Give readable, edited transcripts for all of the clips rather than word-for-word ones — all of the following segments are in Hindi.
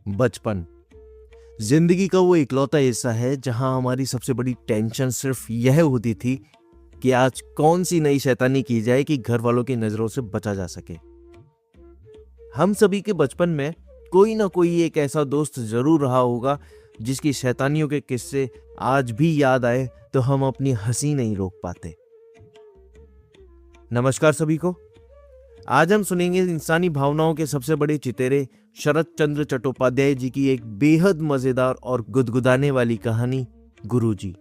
बचपन जिंदगी का वो इकलौता हिस्सा है जहां हमारी सबसे बड़ी टेंशन सिर्फ यह होती थी कि आज कौन सी नई शैतानी की जाए कि घर वालों की नजरों से बचा जा सके। हम सभी के बचपन में कोई ना कोई एक ऐसा दोस्त जरूर रहा होगा जिसकी शैतानियों के किस्से आज भी याद आए तो हम अपनी हंसी नहीं रोक पाते। नमस्कार सभी को। आज हम सुनेंगे इंसानी भावनाओं के सबसे बड़े चितेरे शरत चंद्र चट्टोपाध्याय जी की एक बेहद मजेदार और गुदगुदाने वाली कहानी, गुरुजी।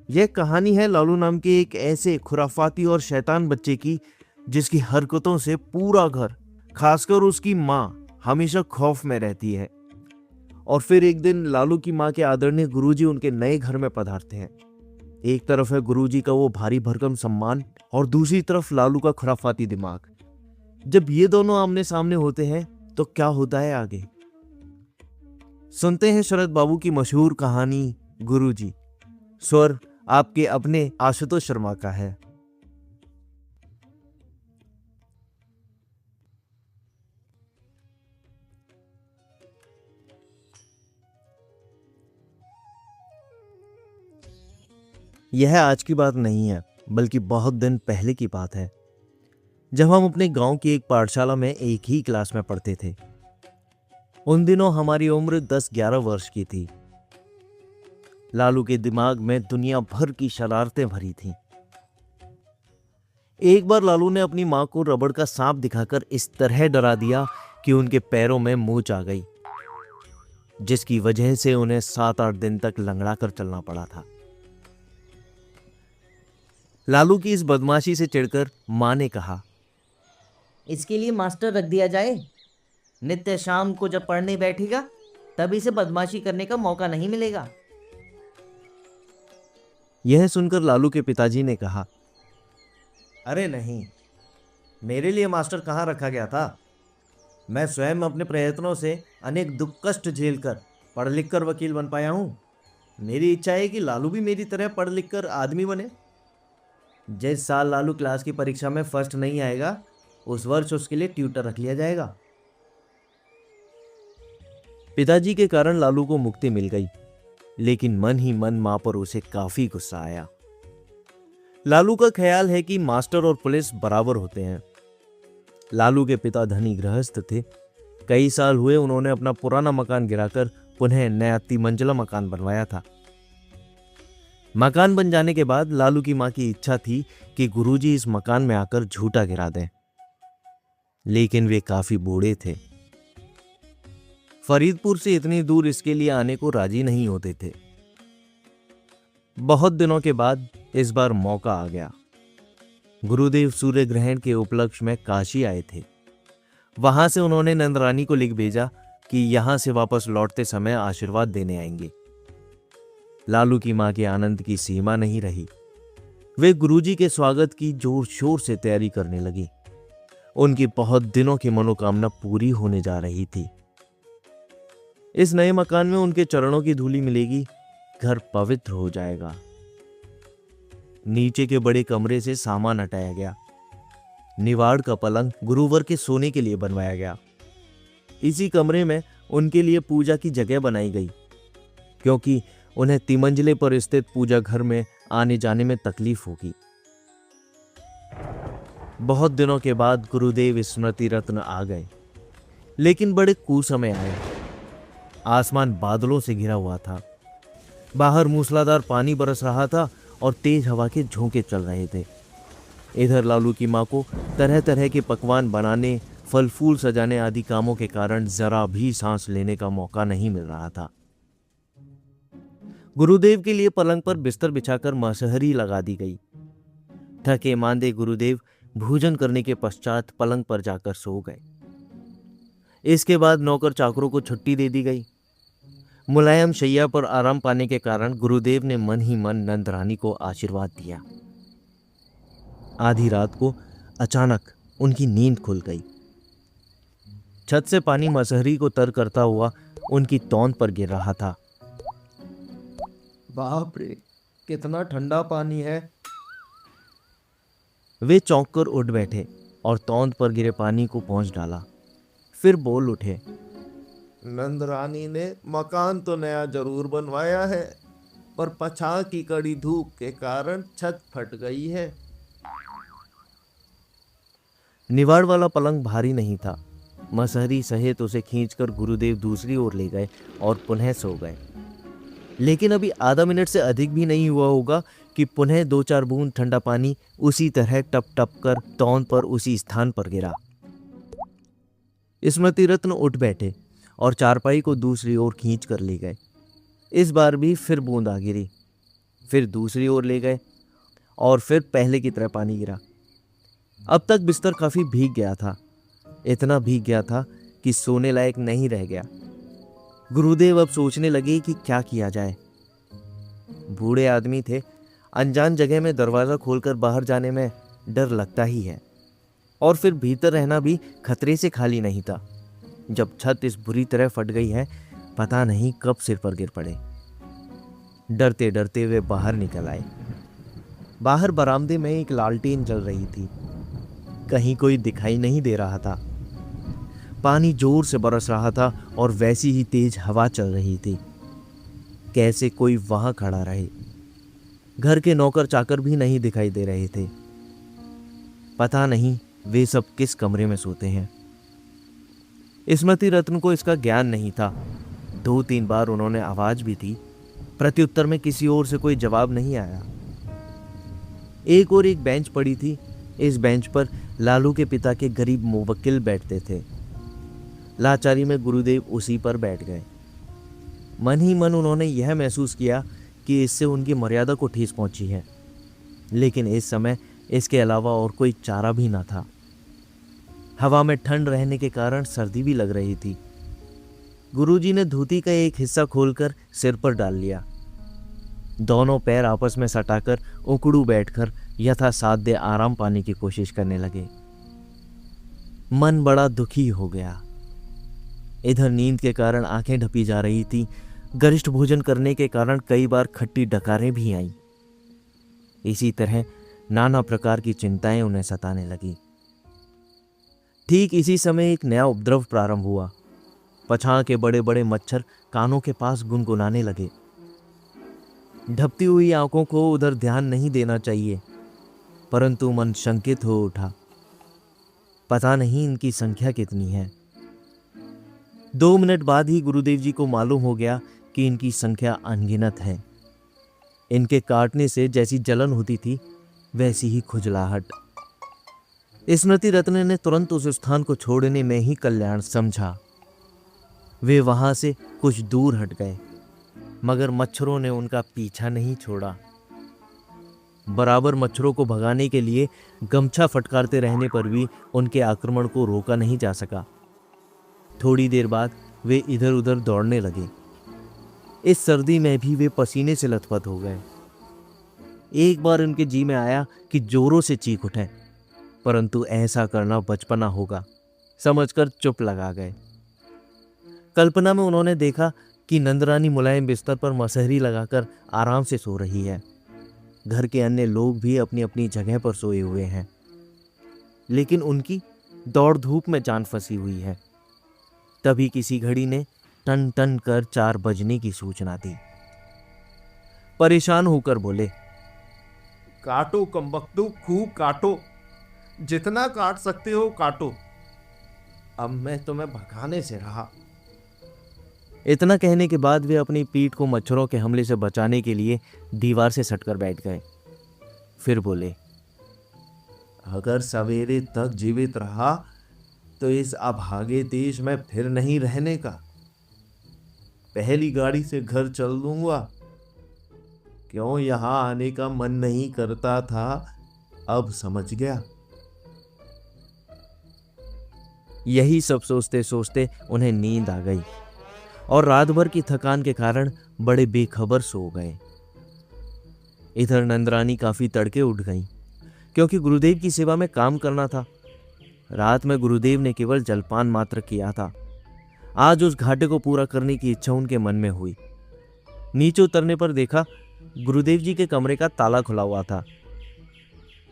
यह कहानी है लालू नाम के एक ऐसे खुराफाती और शैतान बच्चे की जिसकी हरकतों से पूरा घर, खासकर उसकी माँ, हमेशा खौफ में रहती है। और फिर एक दिन लालू की माँ के आदरणीय गुरुजी उनके नए घर में पधारते हैं। एक तरफ है गुरुजी का वो भारी भरकम सम्मान और दूसरी तरफ लालू का खुराफाती दिमाग। जब ये दोनों आमने सामने होते हैं तो क्या होता है आगे, सुनते हैं शरद बाबू की मशहूर कहानी गुरुजी। स्वर आपके अपने आशुतोष शर्मा का है। यह आज की बात नहीं है बल्कि बहुत दिन पहले की बात है, जब हम अपने गांव की एक पाठशाला में एक ही क्लास में पढ़ते थे। उन दिनों हमारी उम्र 10-11 वर्ष की थी। लालू के दिमाग में दुनिया भर की शरारतें भरी थीं। एक बार लालू ने अपनी मां को रबड़ का सांप दिखाकर इस तरह डरा दिया कि उनके पैरों में मूंछ आ गई, जिसकी वजह से उन्हें 7-8 दिन तक लंगड़ा कर चलना पड़ा था। लालू की इस बदमाशी से चिढ़कर मां ने कहा, इसके लिए मास्टर रख दिया जाए। नित्य शाम को जब पढ़ने बैठेगा तब इसे बदमाशी करने का मौका नहीं मिलेगा। यह सुनकर लालू के पिताजी ने कहा, अरे नहीं, मेरे लिए मास्टर कहाँ रखा गया था। मैं स्वयं अपने प्रयत्नों से अनेक दुख कष्ट झेलकर पढ़ लिख कर वकील बन पाया हूँ। मेरी इच्छा है कि लालू भी मेरी तरह पढ़ लिख कर आदमी बने। जिस साल लालू क्लास की परीक्षा में फर्स्ट नहीं आएगा उस वर्ष उसके लिए ट्यूटर रख लिया जाएगा। पिताजी के कारण लालू को मुक्ति मिल गई, लेकिन मन ही मन मां पर उसे काफी गुस्सा आया। लालू का ख्याल है कि मास्टर और पुलिस बराबर होते हैं। लालू के पिता धनी गृहस्थ थे। कई साल हुए उन्होंने अपना पुराना मकान गिराकर पुनः नया 3 मंजिला मकान बनवाया था। मकान बन जाने के बाद लालू की मां की इच्छा थी कि गुरुजी इस मकान में आकर झूठा गिरा दें, लेकिन वे काफी बूढ़े थे। फरीदपुर से इतनी दूर इसके लिए आने को राजी नहीं होते थे। बहुत दिनों के बाद इस बार मौका आ गया। गुरुदेव सूर्य ग्रहण के उपलक्ष्य में काशी आए थे। वहां से उन्होंने नंदरानी को लिख भेजा कि यहां से वापस लौटते समय आशीर्वाद देने आएंगे। लालू की मां के आनंद की सीमा नहीं रही। वे गुरुजी के स्वागत की जोर शोर से तैयारी करने लगी। उनकी बहुत दिनों की मनोकामना पूरी होने जा रही थी। इस नए मकान में उनके चरणों की धूली मिलेगी, घर पवित्र हो जाएगा। नीचे के बड़े कमरे से सामान हटाया गया। निवाड़ का पलंग गुरुवर के सोने के लिए बनवाया गया। इसी कमरे में उनके लिए पूजा की जगह बनाई गई, क्योंकि उन्हें 3 मंजिले पर स्थित पूजा घर में आने जाने में तकलीफ होगी। बहुत दिनों के बाद गुरुदेव स्मृति रत्न आ गए, लेकिन बड़े कुसमय आए। आसमान बादलों से घिरा हुआ था। बाहर मूसलाधार पानी बरस रहा था और तेज हवा के झोंके चल रहे थे। इधर लालू की मां को तरह तरह के पकवान बनाने, फल फूल सजाने आदि कामों के कारण जरा भी सांस लेने का मौका नहीं मिल रहा था। गुरुदेव के लिए पलंग पर बिस्तर बिछाकर मसहरी लगा दी गई। थके मांदे गुरुदेव भोजन करने के पश्चात पलंग पर जाकर सो गए। इसके बाद नौकर चाकरों को छुट्टी दे दी गई। मुलायम शैया पर आराम पाने के कारण गुरुदेव ने मन ही मन नंदरानी को आशीर्वाद दिया। आधी रात को अचानक उनकी नींद खुल गई। छत से पानी मसहरी को तर करता हुआ उनकी तौंद पर गिर रहा था। बाप रे, कितना ठंडा पानी है। वे चौंक कर उठ बैठे और तौंद पर गिरे पानी को पहुंच डाला। फिर बोल उठे, नंद रानी ने मकान तो नया जरूर बनवाया है, पर पछाड़ की कड़ी धूप के कारण छत फट गई है। निवाड़ वाला पलंग भारी नहीं था। मसहरी सहित उसे खींचकर गुरुदेव दूसरी ओर ले गए और पुनः सो गए। लेकिन अभी आधा मिनट से अधिक भी नहीं हुआ होगा कि पुनः 2-4 बूंद ठंडा पानी उसी तरह टप टप कर तौन पर उसी स्थान पर गिरा। स्मृति रत्न उठ बैठे और चारपाई को दूसरी ओर खींच कर ले गए। इस बार भी फिर बूंद आ गिरी, फिर दूसरी ओर ले गए और फिर पहले की तरह पानी गिरा। अब तक बिस्तर काफी भीग गया था, इतना भीग गया था कि सोने लायक नहीं रह गया। गुरुदेव अब सोचने लगे कि क्या किया जाए। बूढ़े आदमी थे, अनजान जगह में दरवाजा खोलकर बाहर जाने में डर लगता ही है, और फिर भीतर रहना भी खतरे से खाली नहीं था। जब छत इस बुरी तरह फट गई है, पता नहीं कब सिर पर गिर पड़े। डरते डरते वे बाहर निकल आए। बाहर बरामदे में एक लालटेन जल रही थी। कहीं कोई दिखाई नहीं दे रहा था। पानी जोर से बरस रहा था और वैसी ही तेज हवा चल रही थी। कैसे कोई वहां खड़ा रहे। घर के नौकर चाकर भी नहीं दिखाई दे रहे थे। पता नहीं वे सब किस कमरे में सोते हैं। स्मृति रत्न को इसका ज्ञान नहीं था। 2-3 बार उन्होंने आवाज भी दी, प्रत्युत्तर में किसी ओर से कोई जवाब नहीं आया। एक और एक बेंच पड़ी थी। इस बेंच पर लालू के पिता के गरीब मुवक्किल बैठते थे। लाचारी में गुरुदेव उसी पर बैठ गए। मन ही मन उन्होंने यह महसूस किया कि इससे उनकी मर्यादा को ठेस पहुंची है, लेकिन इस समय इसके अलावा और कोई चारा भी न था। हवा में ठंड रहने के कारण सर्दी भी लग रही थी। गुरुजी ने धोती का एक हिस्सा खोलकर सिर पर डाल लिया। दोनों पैर आपस में सटाकर उकड़ू बैठकर यथासाध्य आराम पाने की कोशिश करने लगे। मन बड़ा दुखी हो गया। इधर नींद के कारण आंखें ढपी जा रही थी। गरिष्ठ भोजन करने के कारण कई बार खट्टी डकारें भी आईं। इसी तरह नाना प्रकार की चिंताएं उन्हें सताने लगी। ठीक इसी समय एक नया उपद्रव प्रारंभ हुआ। पछाड़ के बड़े बड़े मच्छर कानों के पास गुनगुनाने लगे। ढपती हुई आंखों को उधर ध्यान नहीं देना चाहिए, परंतु मन शंकित हो उठा। पता नहीं इनकी संख्या कितनी है। 2 मिनट बाद ही गुरुदेव जी को मालूम हो गया कि इनकी संख्या अनगिनत है। इनके काटने से जैसी जलन होती थी, वैसी ही खुजलाहट। स्मृति रत्न ने तुरंत उस स्थान को छोड़ने में ही कल्याण समझा। वे वहां से कुछ दूर हट गए, मगर मच्छरों ने उनका पीछा नहीं छोड़ा। बराबर मच्छरों को भगाने के लिए गमछा फटकारते रहने पर भी उनके आक्रमण को रोका नहीं जा सका। थोड़ी देर बाद वे इधर उधर दौड़ने लगे। इस सर्दी में भी वे पसीने से लथपथ हो गए। एक बार उनके जी में आया कि जोरों से चीख उठें, परंतु ऐसा करना बचपना होगा समझकर चुप लगा गए। कल्पना में उन्होंने देखा कि नंदरानी मुलायम बिस्तर पर मसहरी लगाकर आराम से सो रही है। घर के अन्य लोग भी अपनी अपनी जगह पर सोए हुए हैं, लेकिन उनकी दौड़ धूप में जान फंसी हुई है। तभी किसी घड़ी ने टन टन कर 4 बजने की सूचना दी। परेशान होकर बोले, काटो कमबख्तू, खूब काटो, जितना काट सकते हो काटो, अब मैं तुम्हें भगाने से रहा। इतना कहने के बाद वे अपनी पीठ को मच्छरों के हमले से बचाने के लिए दीवार से सटकर बैठ गए। फिर बोले, अगर सवेरे तक जीवित रहा तो इस अभागे देश में फिर नहीं रहने का। पहली गाड़ी से घर चल दूंगा। क्यों यहां आने का मन नहीं करता था, अब समझ गया। यही सब सोचते सोचते उन्हें नींद आ गई और रात भर की थकान के कारण बड़े बेखबर सो गए। इधर नंदरानी काफी तड़के उठ गईं, क्योंकि गुरुदेव की सेवा में काम करना था। रात में गुरुदेव ने केवल जलपान मात्र किया था। आज उस घाटे को पूरा करने की इच्छा उनके मन में हुई। नीचे उतरने पर देखा गुरुदेव जी के कमरे का ताला खुला हुआ था।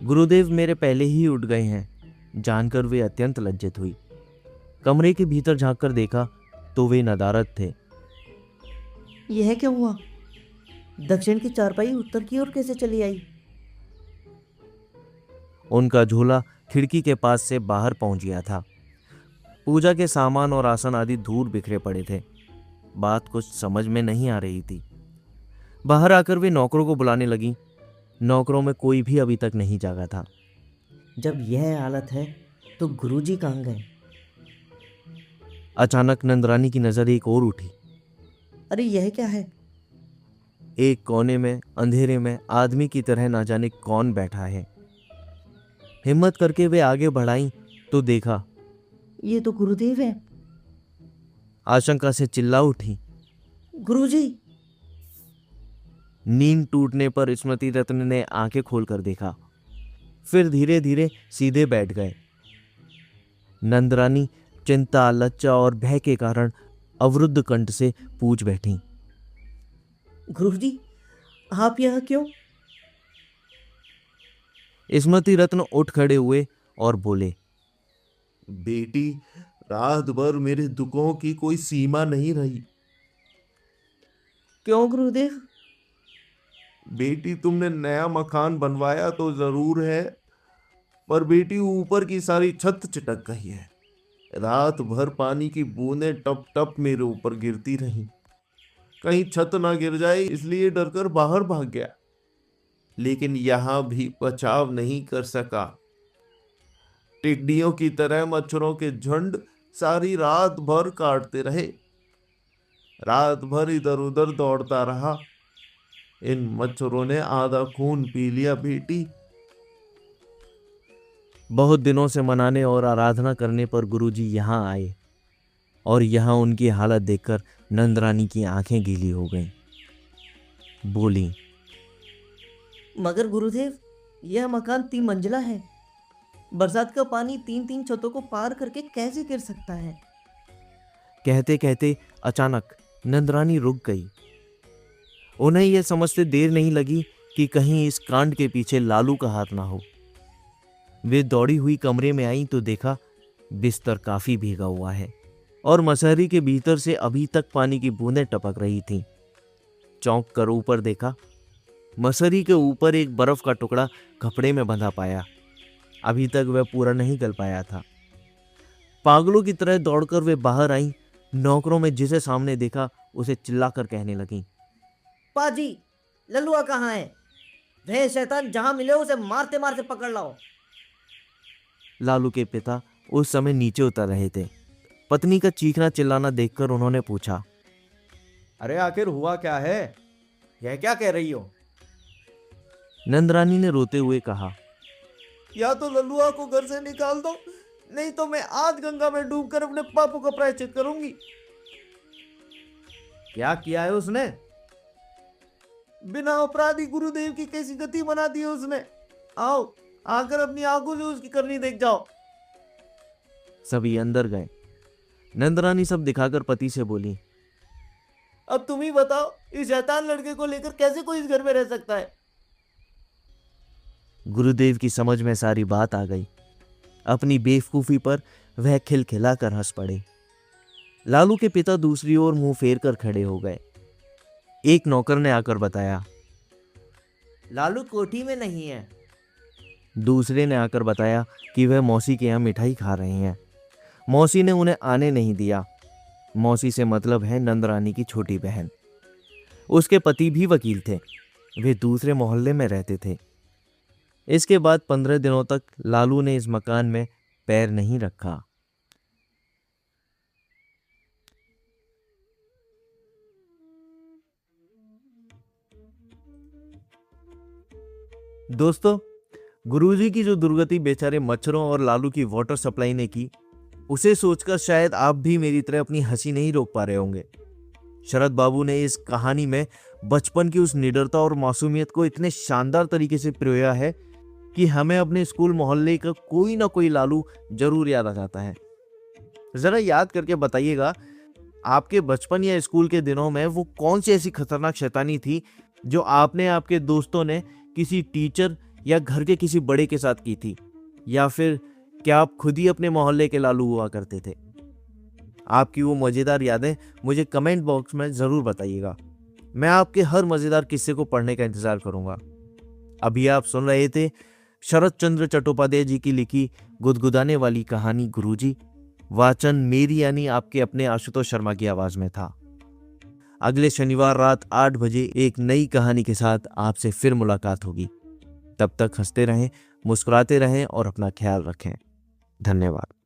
गुरुदेव मेरे पहले ही उठ गए हैं जानकर वे अत्यंत लज्जित हुई। कमरे के भीतर झांककर देखा तो वे नदारद थे। यह क्या हुआ? दक्षिण की चारपाई उत्तर की ओर कैसे चली आई? उनका झोला खिड़की के पास से बाहर पहुंच गया था। पूजा के सामान और आसन आदि दूर बिखरे पड़े थे। बात कुछ समझ में नहीं आ रही थी। बाहर आकर वे नौकरों को बुलाने लगी। नौकरों में कोई भी अभी तक नहीं जागा था। जब यह हालत है तो गुरुजी कहाँ गए? अचानक नंदरानी की नजर एक और उठी। अरे यह क्या है? एक कोने में अंधेरे में आदमी की तरह ना जाने कौन बैठा है। हिम्मत करके वे आगे बढ़ाई तो देखा ये तो गुरुदेव है। आशंका से चिल्ला उठी। गुरुजी! नींद टूटने पर स्मृति रत्न ने आंखें खोलकर देखा, फिर धीरे धीरे सीधे बैठ गए। नंदरानी चिंता, लज्जा और भय के कारण अवरुद्ध कंठ से पूछ बैठी। गुरुजी, आप यहाँ क्यों? स्मृति रत्न उठ खड़े हुए और बोले, बेटी, रात भर मेरे दुखों की कोई सीमा नहीं रही। क्यों गुरुदेव? बेटी, तुमने नया मकान बनवाया तो जरूर है, पर बेटी ऊपर की सारी छत चिटक गई है। रात भर पानी की बूंदें टप टप मेरे ऊपर गिरती रहीं। कहीं छत ना गिर जाए इसलिए डरकर बाहर भाग गया, लेकिन यहां भी बचाव नहीं कर सका। टिड्डियों की तरह मच्छरों के झुंड सारी रात भर काटते रहे। रात भर इधर उधर दौड़ता रहा। इन मच्छरों ने आधा खून पी लिया बेटी। बहुत दिनों से मनाने और आराधना करने पर गुरुजी यहाँ आए और यहाँ उनकी हालत देखकर नंदरानी की आंखें गीली हो गईं। बोली, मगर गुरुदेव, यह मकान 3 मंजिला है। बरसात का पानी 3-3 छतों को पार करके कैसे गिर सकता है? कहते कहते अचानक नंदरानी रुक गई। उन्हें यह समझते देर नहीं लगी कि कहीं इस कांड के पीछे लालू का हाथ ना हो। वे दौड़ी हुई कमरे में आई तो देखा बिस्तर काफी भीगा हुआ है और मसहरी के भीतर से अभी तक पानी की बूंदें टपक रही थीं। चौंक कर ऊपर देखा, मसहरी के ऊपर एक बर्फ का टुकड़ा कपड़े में बंधा पाया। अभी तक वह पूरा नहीं गल पाया था। पागलों की तरह दौड़कर वे बाहर आई। नौकरों में जिसे सामने देखा उसे चिल्लाकर कहने लगी, पाजी, लल्लुआ कहाँ है? वह शैतान जहां मिले उसे मारते मारते पकड़ लाओ। लालू के पिता उस समय नीचे उतर रहे थे। पत्नी का चीखना चिल्लाना देखकर उन्होंने पूछा, अरे आखिर हुआ क्या है? यह क्या कह रही हो? नंदरानी ने रोते हुए कहा, या तो लल्लुआ को घर से निकाल दो, नहीं तो मैं आज गंगा में डूबकर अपने पापों का प्रायश्चित करूंगी। क्या किया है उसने? बिना अपराधी गुरुदेव की कैसी गति बना दी है उसने। आओ, आकर अपनी आंखों से उसकी करनी देख जाओ। सभी अंदर गए। नंदरानी सब दिखाकर पति से बोली, अब तुम ही बताओ, इस शैतान लड़के को लेकर कैसे कोई इस घर में रह सकता है? गुरुदेव की समझ में सारी बात आ गई। अपनी बेवकूफी पर वह खिलखिलाकर हंस पड़े। लालू के पिता दूसरी ओर मुंह फेर कर खड़े हो गए। एक नौकर ने आकर बताया, लालू कोठी में नहीं है। दूसरे ने आकर बताया कि वह मौसी के यहाँ मिठाई खा रहे हैं। मौसी ने उन्हें आने नहीं दिया। मौसी से मतलब है नंदरानी की छोटी बहन। उसके पति भी वकील थे। वे दूसरे मोहल्ले में रहते थे। इसके बाद 15 दिनों तक लालू ने इस मकान में पैर नहीं रखा। दोस्तों, गुरुजी की जो दुर्गति बेचारे मच्छरों और लालू की वाटर सप्लाई ने की, उसे सोचकर शायद आप भी मेरी तरह अपनी हंसी नहीं रोक पा रहे होंगे। शरद बाबू ने इस कहानी में बचपन की उस निडरता और मासूमियत को इतने शानदार तरीके से पिरोया है कि हमें अपने स्कूल मोहल्ले का कोई ना कोई लालू जरूर याद आ जाता है। जरा याद करके बताइएगा, आपके बचपन या स्कूल के दिनों में वो कौन सी ऐसी खतरनाक शैतानी थी जो आपने, आपके दोस्तों ने किसी टीचर या घर के किसी बड़े के साथ की थी, या फिर क्या आप खुद ही अपने मोहल्ले के लालू हुआ करते थे? आपकी वो मज़ेदार यादें मुझे कमेंट बॉक्स में ज़रूर बताइएगा। मैं आपके हर मज़ेदार किस्से को पढ़ने का इंतज़ार करूँगा। अभी आप सुन रहे थे शरत चंद्र चट्टोपाध्याय जी की लिखी गुदगुदाने वाली कहानी गुरुजी। वाचन मेरी यानी आपके अपने आशुतोष शर्मा की आवाज़ में था। अगले शनिवार रात 8 बजे एक नई कहानी के साथ आपसे फिर मुलाकात होगी। तब तक हंसते रहें, मुस्कुराते रहें और अपना ख्याल रखें। धन्यवाद।